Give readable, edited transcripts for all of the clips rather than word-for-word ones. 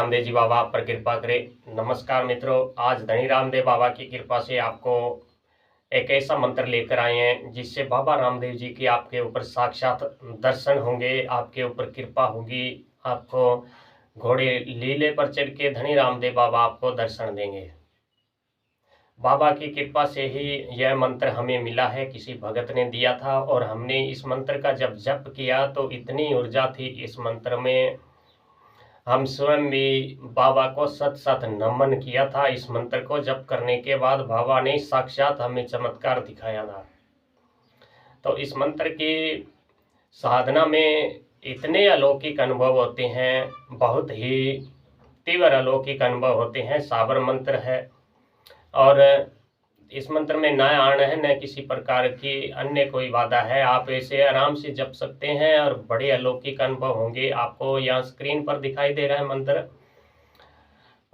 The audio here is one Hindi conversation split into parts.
रामदेव जी बाबा आप पर कृपा करें। नमस्कार मित्रों, आज धनी रामदेव बाबा की कृपा से आपको एक ऐसा मंत्र लेकर आए हैं जिससे बाबा रामदेव जी की आपके ऊपर साक्षात दर्शन होंगे, आपके ऊपर कृपा होगी। आपको घोड़े लीले पर चढ़ के धनी रामदेव बाबा आपको दर्शन देंगे। बाबा की कृपा से ही यह मंत्र हमें मिला है, किसी भगत ने दिया था और हमने इस मंत्र का जब जप किया तो इतनी ऊर्जा थी इस मंत्र में, हम स्वयं भी बाबा को सत सत नमन किया था। इस मंत्र को जप करने के बाद बाबा ने साक्षात हमें चमत्कार दिखाया था। तो इस मंत्र की साधना में इतने अलौकिक अनुभव होते हैं, बहुत ही तीव्र अलौकिक अनुभव होते हैं। साबर मंत्र है और इस मंत्र में न आण है, न किसी प्रकार की अन्य कोई बाधा है। आप इसे आराम से जप सकते हैं और बड़े अलौकिक अनुभव होंगे। आपको यहाँ स्क्रीन पर दिखाई दे रहा है मंत्र,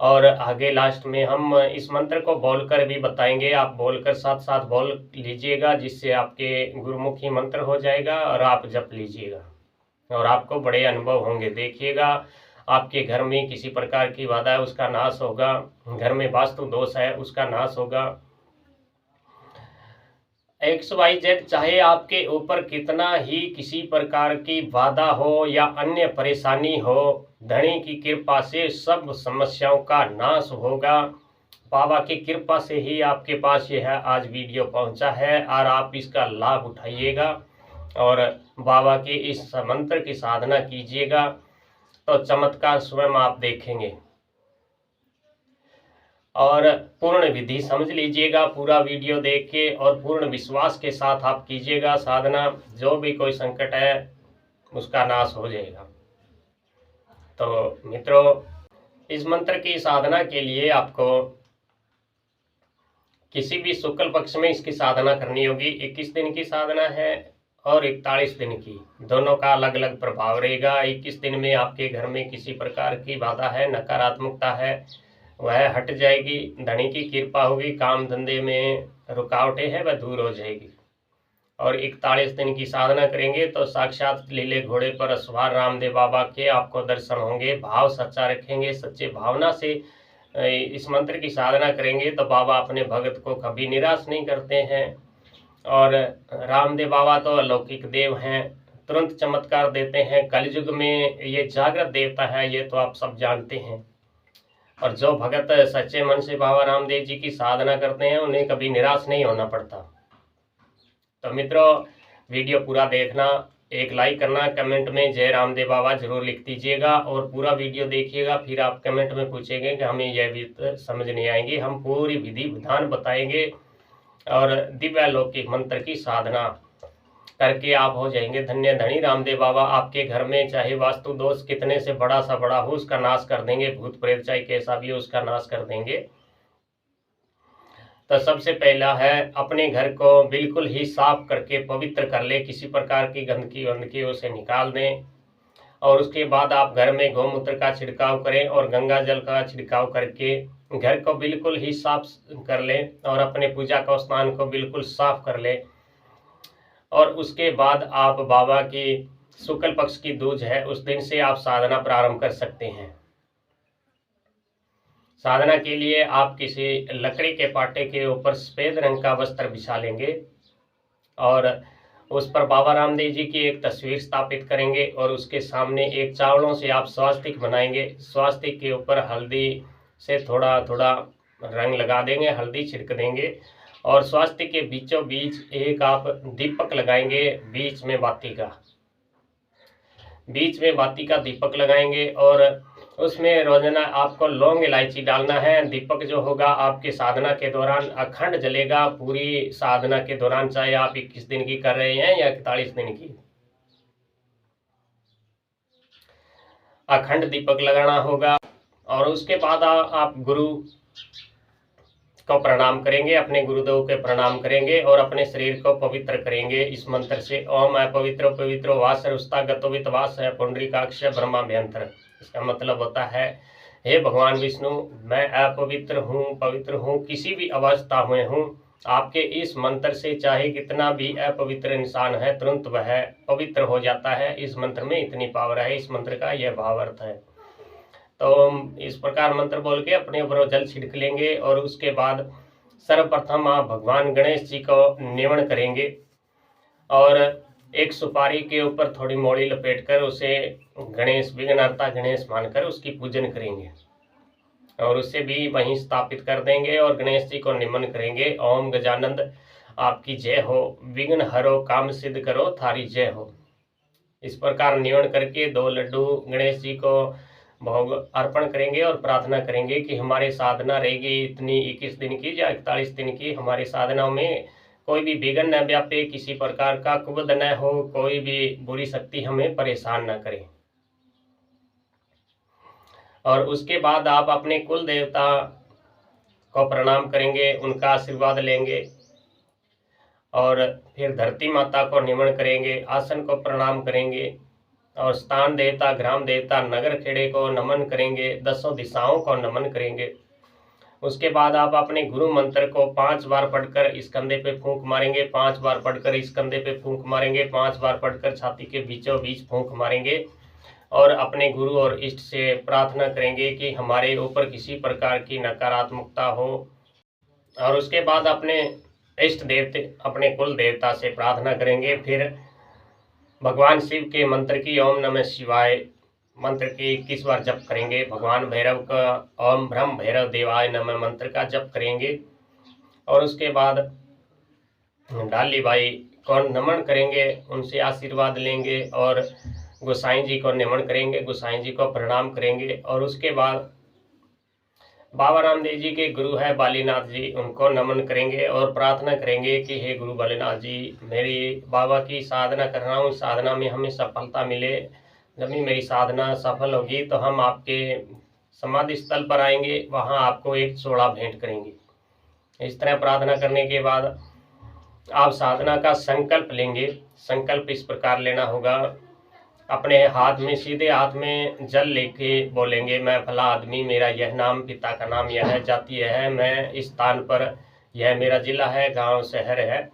और आगे लास्ट में हम इस मंत्र को बोलकर भी बताएंगे। आप बोलकर साथ साथ बोल लीजिएगा, जिससे आपके गुरुमुखी मंत्र हो जाएगा और आप जप लीजिएगा और आपको बड़े अनुभव होंगे। देखिएगा, आपके घर में किसी प्रकार की बाधा है उसका नाश होगा, घर में वास्तु दोष है उसका नाश होगा। XYZ चाहे आपके ऊपर कितना ही किसी प्रकार की बाधा हो या अन्य परेशानी हो, धनी की कृपा से सब समस्याओं का नाश होगा। बाबा की कृपा से ही आपके पास यह आज वीडियो पहुंचा है और आप इसका लाभ उठाइएगा और बाबा के इस मंत्र की साधना कीजिएगा तो चमत्कार स्वयं आप देखेंगे। और पूर्ण विधि समझ लीजिएगा, पूरा वीडियो देख के और पूर्ण विश्वास के साथ आप कीजिएगा साधना। जो भी कोई संकट है उसका नाश हो जाएगा। तो मित्रों, इस मंत्र की साधना के लिए आपको किसी भी शुक्ल पक्ष में इसकी साधना करनी होगी। 21 दिन की साधना है और 41 दिन की, दोनों का अलग अलग प्रभाव रहेगा। 21 दिन में आपके घर में किसी प्रकार की बाधा है, नकारात्मकता है, वह हट जाएगी। धनी की कृपा होगी, काम धंधे में रुकावटें हैं वह दूर हो जाएगी। और 41 दिन की साधना करेंगे तो साक्षात लीले घोड़े पर सवार रामदेव बाबा के आपको दर्शन होंगे। भाव सच्चा रखेंगे, सच्चे भावना से इस मंत्र की साधना करेंगे तो बाबा अपने भगत को कभी निराश नहीं करते हैं। और रामदेव बाबा तो अलौकिक देव हैं, तुरंत चमत्कार देते हैं। कलयुग में ये जागृत देवता है, ये तो आप सब जानते हैं। और जो भगत सच्चे मन से बाबा रामदेव जी की साधना करते हैं उन्हें कभी निराश नहीं होना पड़ता। तो मित्रों, वीडियो पूरा देखना, एक लाइक करना, कमेंट में जय रामदेव बाबा जरूर लिख दीजिएगा और पूरा वीडियो देखिएगा। फिर आप कमेंट में पूछेंगे कि हमें यह भी समझ नहीं आएंगी, हम पूरी विधि विधान बताएंगे और दिव्य अलौकिक मंत्र की साधना करके आप हो जाएंगे धन्य। धनी रामदेव बाबा आपके घर में चाहे वास्तु दोष कितने से बड़ा सा बड़ा हो उसका नाश कर देंगे, भूत प्रेत चाहे कैसा भी हो उसका नाश कर देंगे। तो सबसे पहला है, अपने घर को बिल्कुल ही साफ करके पवित्र कर ले, किसी प्रकार की गंदगी वंदगी उसे निकाल दें। और उसके बाद आप घर में गौमूत्र का छिड़काव करें और गंगा जल का छिड़काव करके घर को बिल्कुल ही साफ कर लें और अपने पूजा का स्थान को बिल्कुल साफ कर लें। और उसके बाद आप बाबा की शुक्ल पक्ष की दूज है उस दिन से आप साधना प्रारंभ कर सकते हैं। साधना के लिए आप किसी लकड़ी के पाटे के ऊपर सफेद रंग का वस्त्र बिछा लेंगे और उस पर बाबा रामदेव जी की एक तस्वीर स्थापित करेंगे और उसके सामने एक चावलों से आप स्वास्तिक बनाएंगे। स्वास्तिक के ऊपर हल्दी से थोड़ा थोड़ा रंग लगा देंगे, हल्दी छिड़क देंगे और स्वास्तिक के बीचों बीच एक आप दीपक लगाएंगे, बीच में बाती का दीपक लगाएंगे और उसमें रोजाना आपको लौंग इलायची डालना है। दीपक जो होगा आपके साधना के दौरान अखंड जलेगा, पूरी साधना के दौरान, चाहे आप 21 दिन की कर रहे हैं या 41 दिन की, अखंड दीपक लगाना होगा। और उसके बाद आप गुरु को प्रणाम करेंगे, अपने गुरुदेव के प्रणाम करेंगे और अपने शरीर को पवित्र करेंगे इस मंत्र से। ओम अपवित्रो पवित्रो वास रुस्ता गतोवित वास है पुंडरीकाक्ष ब्रह्माभ्यंतर। इसका मतलब होता है, हे भगवान विष्णु, मैं अपवित्र हूँ, पवित्र हूँ, किसी भी अवस्था में हूँ। आपके इस मंत्र से चाहे कितना भी अपवित्र इंसान है तुरंत वह पवित्र हो जाता है। इस मंत्र में इतनी पावर है, इस मंत्र का यह भाव अर्थ है। तो हम इस प्रकार मंत्र बोल के अपने ऊपर जल छिड़क लेंगे और उसके बाद सर्वप्रथम आप भगवान गणेश जी को निमन करेंगे और एक सुपारी के ऊपर थोड़ी मोड़ी लपेटकर उसे गणेश विघ्नहर्ता गणेश मानकर उसकी पूजन करेंगे और उसे भी वहीं स्थापित कर देंगे और गणेश जी को निमन करेंगे। ओम गजानंद आपकी जय हो, विघ्न हरो काम सिद्ध करो थारी जय हो। इस प्रकार निमन करके 2 लड्डू गणेश जी को भोग अर्पण करेंगे और प्रार्थना करेंगे कि हमारी साधना रहेगी इतनी 21 दिन की या 41 दिन की, हमारी साधना में कोई भी विघ्न न व्यापे, किसी प्रकार का कुबद न हो, कोई भी बुरी शक्ति हमें परेशान न करे। और उसके बाद आप अपने कुल देवता को प्रणाम करेंगे, उनका आशीर्वाद लेंगे और फिर धरती माता को निमन करेंगे, आसन को प्रणाम करेंगे और स्थान देवता, ग्राम देवता, नगर खेड़े को नमन करेंगे, 10 दिशाओं को नमन करेंगे। उसके बाद आप अपने गुरु मंत्र को 5 बार पढ़कर इस कंधे पे फूंक मारेंगे, 5 बार पढ़कर इस कंधे पे फूंक मारेंगे, 5 बार पढ़कर छाती के बीचों बीच फूंक मारेंगे और अपने गुरु और इष्ट से प्रार्थना करेंगे कि हमारे ऊपर किसी प्रकार की नकारात्मकता हो। और उसके बाद अपने इष्ट देवते, अपने कुल देवता से प्रार्थना करेंगे। फिर भगवान शिव के मंत्र की ओम नमः शिवाय मंत्र की 21 बार जप करेंगे। भगवान भैरव का ओम ब्रह्म भैरव देवाय नमः मंत्र का जप करेंगे और उसके बाद डाली बाई को नमन करेंगे, उनसे आशीर्वाद लेंगे और गोसाई जी को नमन करेंगे, गोसाई जी को प्रणाम करेंगे। और उसके बाद बाबा रामदेव जी के गुरु है बालीनाथ जी, उनको नमन करेंगे और प्रार्थना करेंगे कि हे गुरु बालीनाथ जी, मेरी बाबा की साधना कर रहा हूँ, साधना में हमें सफलता मिले। जब भी मेरी साधना सफल होगी तो हम आपके समाधि स्थल पर आएंगे, वहाँ आपको एक चोड़ा भेंट करेंगे। इस तरह प्रार्थना करने के बाद आप साधना का संकल्प लेंगे। संकल्प इस प्रकार लेना होगा, अपने हाथ में, सीधे हाथ में जल लेके बोलेंगे, मैं फला आदमी, मेरा यह नाम, पिता का नाम यह है, जाति यह है, मैं इस स्थान पर, यह मेरा जिला है, गांव शहर है,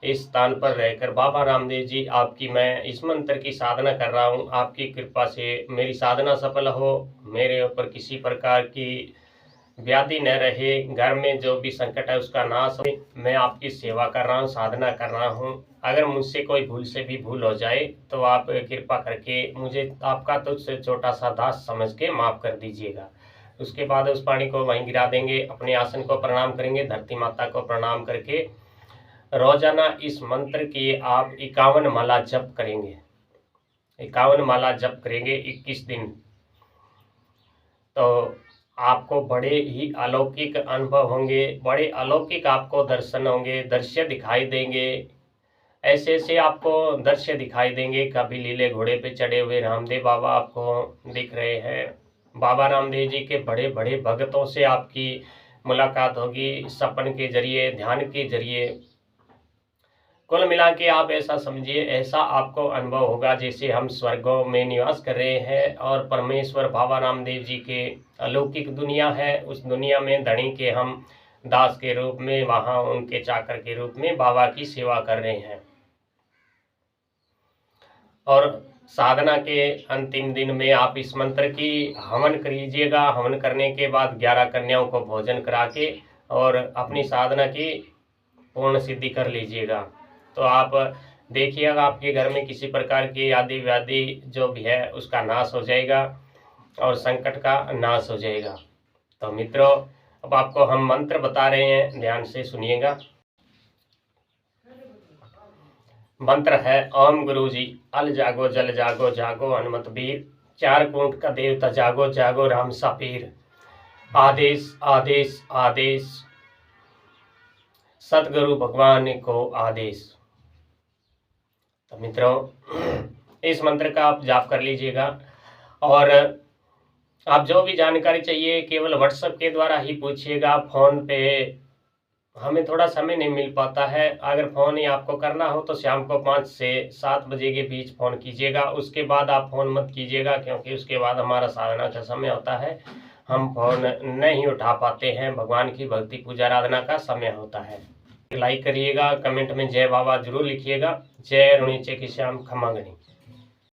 इस स्थान पर रहकर बाबा रामदेव जी आपकी मैं इस मंत्र की साधना कर रहा हूँ, आपकी कृपा से मेरी साधना सफल हो, मेरे ऊपर किसी प्रकार की व्याधि न रहे, घर में जो भी संकट है उसका नाश हो, मैं आपकी सेवा कर रहा हूँ, साधना कर रहा हूँ। अगर मुझसे कोई भूल से भी भूल हो जाए तो आप कृपा करके मुझे आपका तुझसे छोटा सा दास समझ के माफ़ कर दीजिएगा। उसके बाद उस पानी को वहीं गिरा देंगे, अपने आसन को प्रणाम करेंगे, धरती माता को प्रणाम करके रोजाना इस मंत्र की आप 51 माला जप करेंगे। 51 माला जप करेंगे 21 दिन, तो आपको बड़े ही अलौकिक अनुभव होंगे, बड़े अलौकिक आपको दर्शन होंगे, दृश्य दिखाई देंगे। ऐसे ऐसे आपको दृश्य दिखाई देंगे। कभी लीले घोड़े पे चढ़े हुए रामदेव बाबा आपको दिख रहे हैं, बाबा रामदेव जी के बड़े बड़े भक्तों से आपकी मुलाकात होगी, सपन के जरिए, ध्यान के जरिए। कुल मिला के आप ऐसा समझिए, ऐसा आपको अनुभव होगा जैसे हम स्वर्गों में निवास कर रहे हैं और परमेश्वर बाबा रामदेव जी के अलौकिक दुनिया है, उस दुनिया में धनी के हम दास के रूप में, वहाँ उनके चाकर के रूप में बाबा की सेवा कर रहे हैं। और साधना के अंतिम दिन में आप इस मंत्र की हवन करीजिएगा। हवन करने के बाद 11 कन्याओं को भोजन करा के और अपनी साधना की पूर्ण सिद्धि कर लीजिएगा। तो आप देखिएगा आपके घर में किसी प्रकार की आदि व्याधि जो भी है उसका नाश हो जाएगा और संकट का नाश हो जाएगा। तो मित्रों, अब आपको हम मंत्र बता रहे हैं, ध्यान से सुनिएगा। मंत्र है ओम गुरु जी, अल जागो जल जागो, जागो हनुमत वीर, 4 कूट का देवता जागो, जागो राम सा पीर, आदेश आदेश आदेश, सतगुरु भगवान को आदेश। तो मित्रों, इस मंत्र का आप जाप कर लीजिएगा और आप जो भी जानकारी चाहिए केवल व्हाट्सएप के द्वारा ही पूछिएगा। फ़ोन पे हमें थोड़ा समय नहीं मिल पाता है। अगर फ़ोन ही आपको करना हो तो शाम को 5 से 7 बजे के बीच फ़ोन कीजिएगा, उसके बाद आप फ़ोन मत कीजिएगा, क्योंकि उसके बाद हमारा साधना का समय होता है, हम फ़ोन नहीं उठा पाते हैं, भगवान की भक्ति पूजा आराधना का समय होता है। लाइक करिएगा, कमेंट में जय बाबा जरूर लिखिएगा। जय ऋणिचे की श्याम खमागणी।